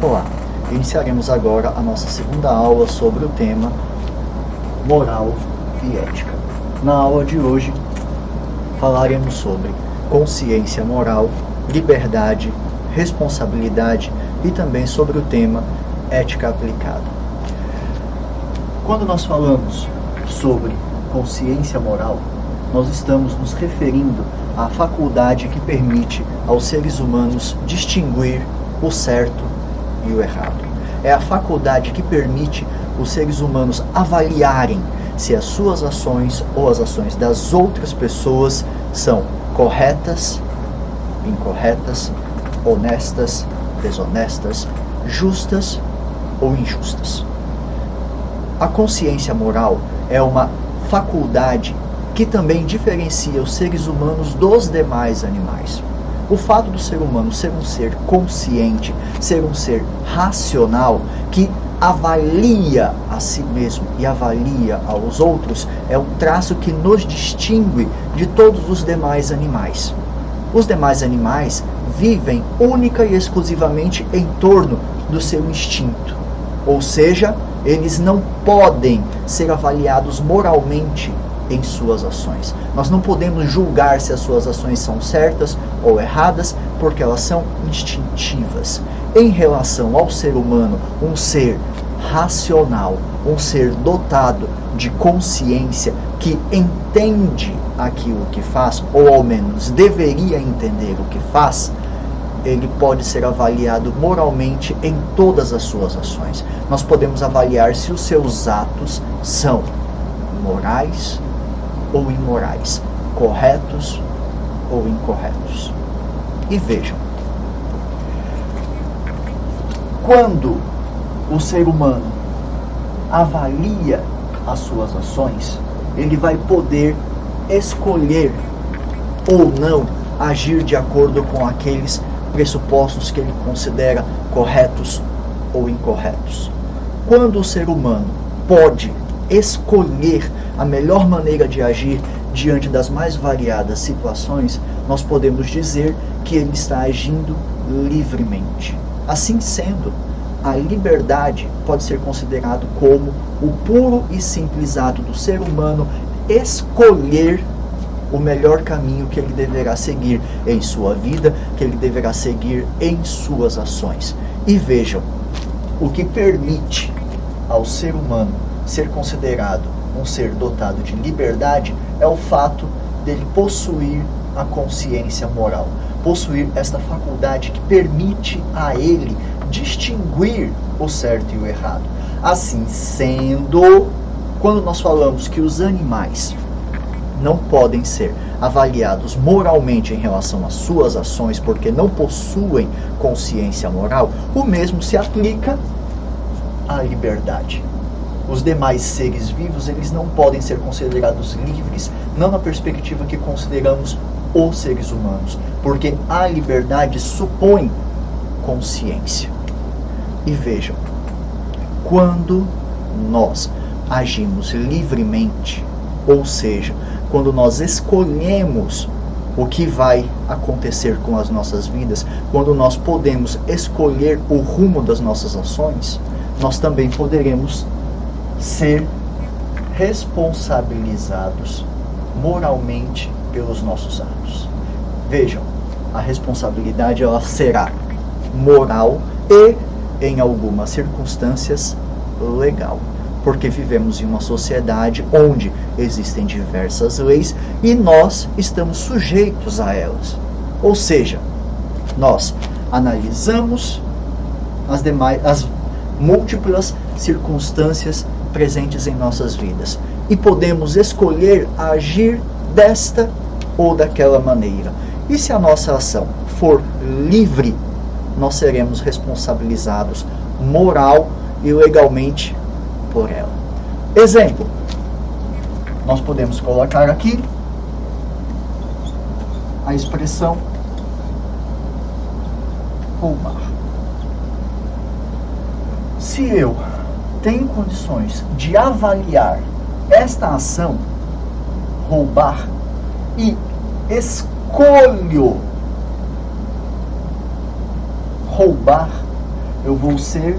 Olá, iniciaremos agora a nossa segunda aula sobre o tema moral e ética. Na aula de hoje falaremos sobre consciência moral, liberdade, responsabilidade e também sobre o tema ética aplicada. Quando nós falamos sobre consciência moral, nós estamos nos referindo à faculdade que permite aos seres humanos distinguir o certo e o errado. É a faculdade que permite os seres humanos avaliarem se as suas ações ou as ações das outras pessoas são corretas, incorretas, honestas, desonestas, justas ou injustas. A consciência moral é uma faculdade que também diferencia os seres humanos dos demais animais. O fato do ser humano ser um ser consciente, ser um ser racional, que avalia a si mesmo e avalia aos outros, é um traço que nos distingue de todos os demais animais. Os demais animais vivem única e exclusivamente em torno do seu instinto, ou seja, eles não podem ser avaliados moralmente em suas ações. Nós não podemos julgar se as suas ações são certas ou erradas, porque elas são instintivas. Em relação ao ser humano, um ser racional, um ser dotado de consciência, que entende aquilo que faz, ou ao menos deveria entender o que faz, ele pode ser avaliado moralmente em todas as suas ações. Nós podemos avaliar se os seus atos são morais ou imorais, corretos ou incorretos. E vejam, quando o ser humano avalia as suas ações, ele vai poder escolher ou não agir de acordo com aqueles pressupostos que ele considera corretos ou incorretos. Quando o ser humano pode escolher a melhor maneira de agir diante das mais variadas situações, nós podemos dizer que ele está agindo livremente. Assim sendo, a liberdade pode ser considerado como o puro e simples ato do ser humano escolher o melhor caminho que ele deverá seguir em sua vida, que ele deverá seguir em suas ações. E vejam, o que permite ao ser humano ser considerado um ser dotado de liberdade é o fato dele possuir a consciência moral, possuir esta faculdade que permite a ele distinguir o certo e o errado. Assim sendo, quando nós falamos que os animais não podem ser avaliados moralmente em relação às suas ações porque não possuem consciência moral, o mesmo se aplica à liberdade. Os demais seres vivos, eles não podem ser considerados livres, não na perspectiva que consideramos os seres humanos, porque a liberdade supõe consciência. E vejam, quando nós agimos livremente, ou seja, quando nós escolhemos o que vai acontecer com as nossas vidas, quando nós podemos escolher o rumo das nossas ações, nós também poderemos ser responsabilizados moralmente pelos nossos atos. Vejam, a responsabilidade ela será moral e, em algumas circunstâncias, legal. Porque vivemos em uma sociedade onde existem diversas leis e nós estamos sujeitos a elas. Ou seja, nós analisamos as múltiplas circunstâncias presentes em nossas vidas e podemos escolher agir desta ou daquela maneira. E se a nossa ação for livre, nós seremos responsabilizados moral e legalmente por ela. Exemplo, nós podemos colocar aqui a expressão roubar. Se eu tenho condições de avaliar esta ação, roubar, e escolho roubar, eu vou ser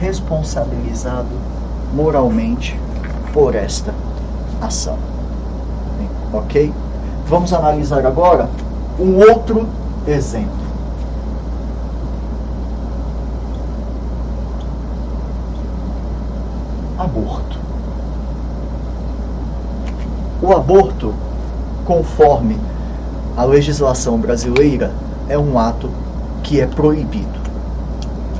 responsabilizado moralmente por esta ação. Ok? Vamos analisar agora um outro exemplo. Aborto. O aborto, conforme a legislação brasileira, é um ato que é proibido.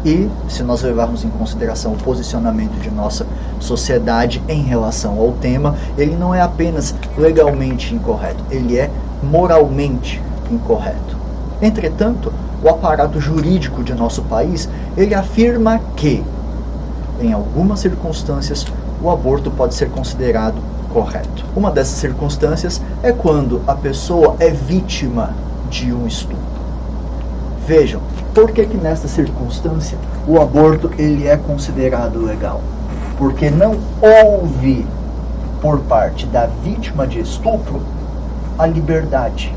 E, se nós levarmos em consideração o posicionamento de nossa sociedade em relação ao tema, ele não é apenas legalmente incorreto, ele é moralmente incorreto. Entretanto, o aparato jurídico de nosso país, ele afirma que, em algumas circunstâncias, o aborto pode ser considerado correto. Uma dessas circunstâncias é quando a pessoa é vítima de um estupro. Vejam, por que nessa circunstância o aborto ele é considerado legal? Porque não houve, por parte da vítima de estupro, a liberdade.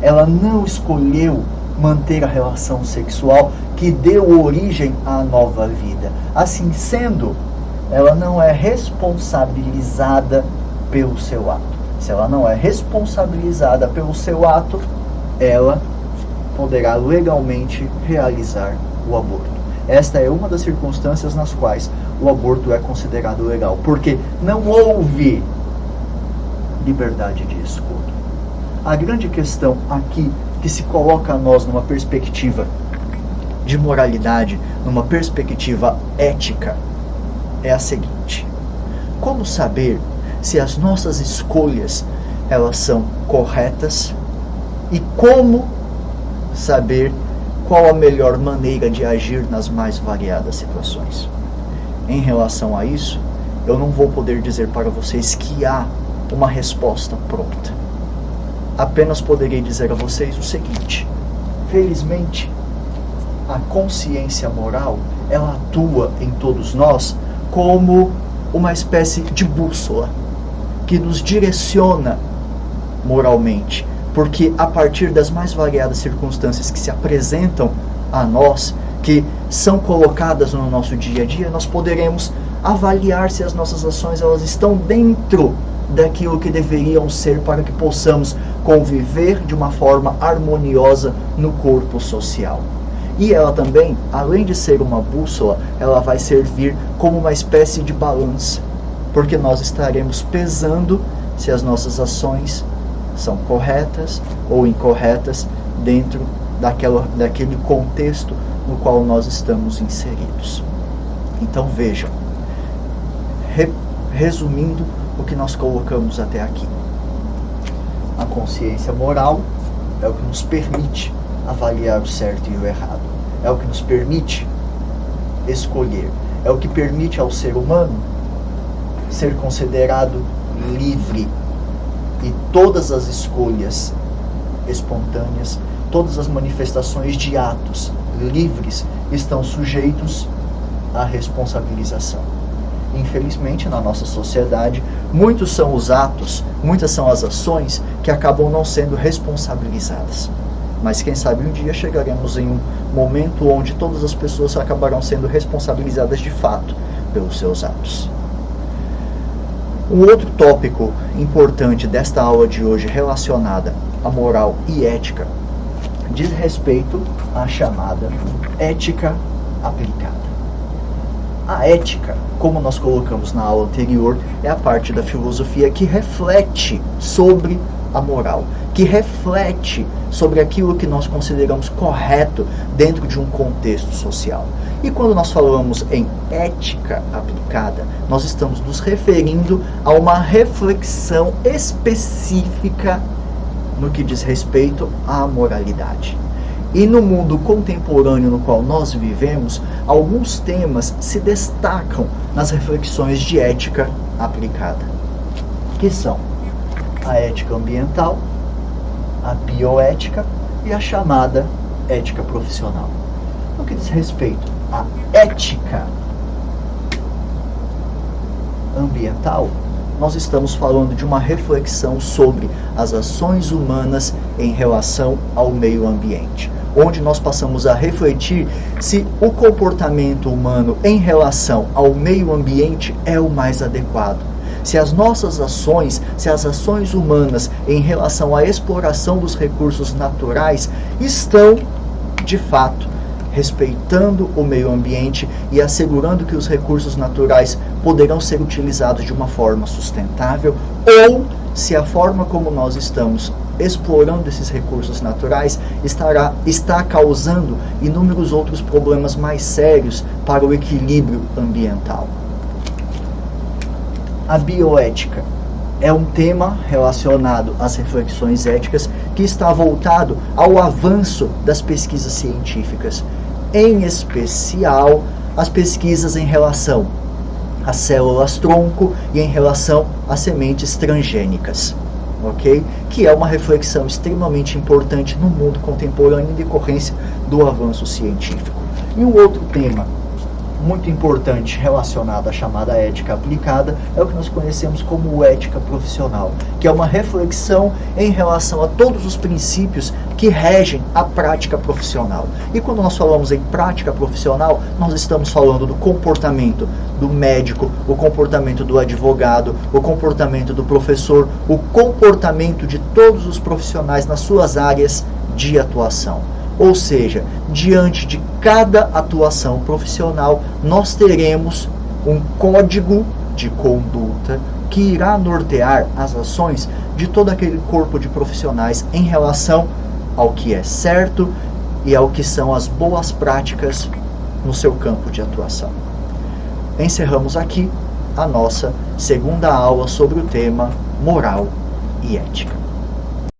Ela não escolheu manter a relação sexual que deu origem à nova vida. Assim sendo, ela não é responsabilizada pelo seu ato. Se ela não é responsabilizada pelo seu ato, ela poderá legalmente realizar o aborto. Esta é uma das circunstâncias nas quais o aborto é considerado legal, porque não houve liberdade de escolha. A grande questão aqui que se coloca a nós numa perspectiva de moralidade, numa perspectiva ética, é a seguinte: como saber se as nossas escolhas elas são corretas e como saber qual a melhor maneira de agir nas mais variadas situações? Em relação a isso, eu não vou poder dizer para vocês que há uma resposta pronta. Apenas poderei dizer a vocês o seguinte: felizmente, a consciência moral, ela atua em todos nós como uma espécie de bússola que nos direciona moralmente, porque a partir das mais variadas circunstâncias que se apresentam a nós, que são colocadas no nosso dia a dia, nós poderemos avaliar se as nossas ações elas estão dentro daquilo que deveriam ser para que possamos conviver de uma forma harmoniosa no corpo social. E ela também, além de ser uma bússola, ela vai servir como uma espécie de balança, porque nós estaremos pesando se as nossas ações são corretas ou incorretas dentro daquele contexto no qual nós estamos inseridos. Então vejam, resumindo o que nós colocamos até aqui. A consciência moral é o que nos permite avaliar o certo e o errado. É o que nos permite escolher. É o que permite ao ser humano ser considerado livre. E todas as escolhas espontâneas, todas as manifestações de atos livres estão sujeitos à responsabilização. Infelizmente, na nossa sociedade, muitos são os atos, muitas são as ações que acabam não sendo responsabilizadas. Mas quem sabe um dia chegaremos em um momento onde todas as pessoas acabarão sendo responsabilizadas de fato pelos seus atos. Um outro tópico importante desta aula de hoje relacionada à moral e ética diz respeito à chamada ética aplicada. A ética, como nós colocamos na aula anterior, é a parte da filosofia que reflete sobre a moral, que reflete sobre aquilo que nós consideramos correto dentro de um contexto social. E quando nós falamos em ética aplicada, nós estamos nos referindo a uma reflexão específica no que diz respeito à moralidade. E no mundo contemporâneo no qual nós vivemos, alguns temas se destacam nas reflexões de ética aplicada, que são a ética ambiental, a bioética e a chamada ética profissional. No que diz respeito à ética ambiental, nós estamos falando de uma reflexão sobre as ações humanas em relação ao meio ambiente. onde nós passamos a refletir se o comportamento humano em relação ao meio ambiente é o mais adequado. Se as nossas ações, se as ações humanas em relação à exploração dos recursos naturais estão, de fato, respeitando o meio ambiente e assegurando que os recursos naturais poderão ser utilizados de uma forma sustentável, ou se a forma como nós estamos explorando esses recursos naturais está causando inúmeros outros problemas mais sérios para o equilíbrio ambiental. A bioética é um tema relacionado às reflexões éticas que está voltado ao avanço das pesquisas científicas, em especial as pesquisas em relação às células-tronco e em relação às sementes transgênicas, ok? Que é uma reflexão extremamente importante no mundo contemporâneo em decorrência do avanço científico. E um outro tema muito importante relacionado à chamada ética aplicada é o que nós conhecemos como ética profissional, que é uma reflexão em relação a todos os princípios que regem a prática profissional. E quando nós falamos em prática profissional, nós estamos falando do comportamento do médico, o comportamento do advogado, o comportamento do professor, o comportamento de todos os profissionais nas suas áreas de atuação. Ou seja, diante de cada atuação profissional, nós teremos um código de conduta que irá nortear as ações de todo aquele corpo de profissionais em relação ao que é certo e ao que são as boas práticas no seu campo de atuação. Encerramos aqui a nossa segunda aula sobre o tema moral e ética.